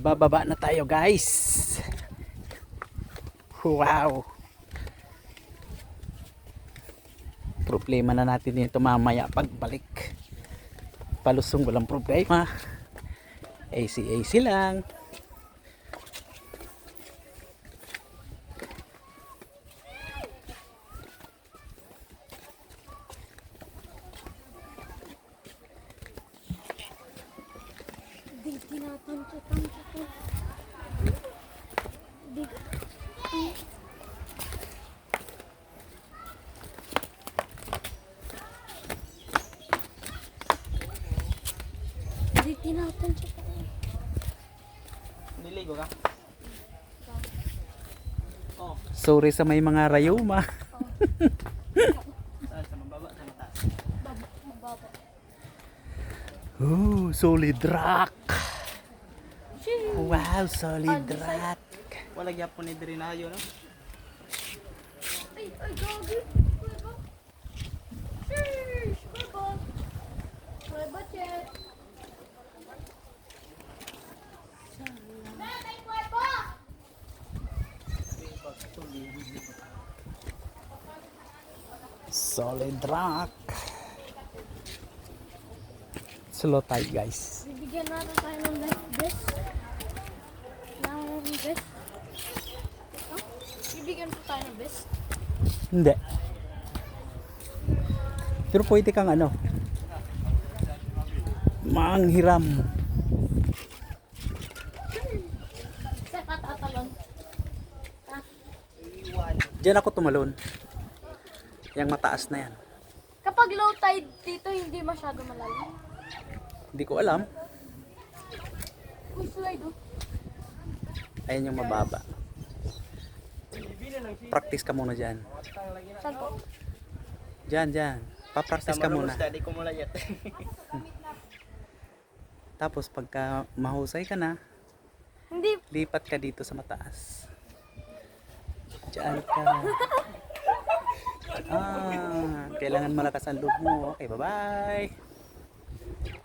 Bababa na tayo guys. Wow. Problema na natin ito mamaya pagbalik. Palusong walang problema. AC lang. Niligo ka? Oh. Sorry sa may mga rayuma. Sa mababa, sa mataas. Mababa. Solid rock. Wow, solid rock. Wala gyapon ni diri na ayo no. Ay, gabi. Kuweba. Sheesh, kuweba. Kuweba, chet. Solid rock. Slow tayo guys. Bibigyan natin tayo ng life vest. Ng vest. Huh? Bibigyan po tayo ng vest. Hindi. Pero pwede kang ano, manghiram. Sa katatalon. Diyan ako tumalon. Yang mataas na yan. Kapag low tide dito, hindi masyado malalim. Hindi ko alam. Uy, slide oh. Ayan yung mababa. Practice ka muna dyan. Saan po? Dyan. Papractice ka muna. Di ko mulayat. Tapos pagka mahusay ka na, Hindi. lipat ka dito sa mataas. Diyan ka. Kailangan malakas ang loob mo. Okay, bye-bye.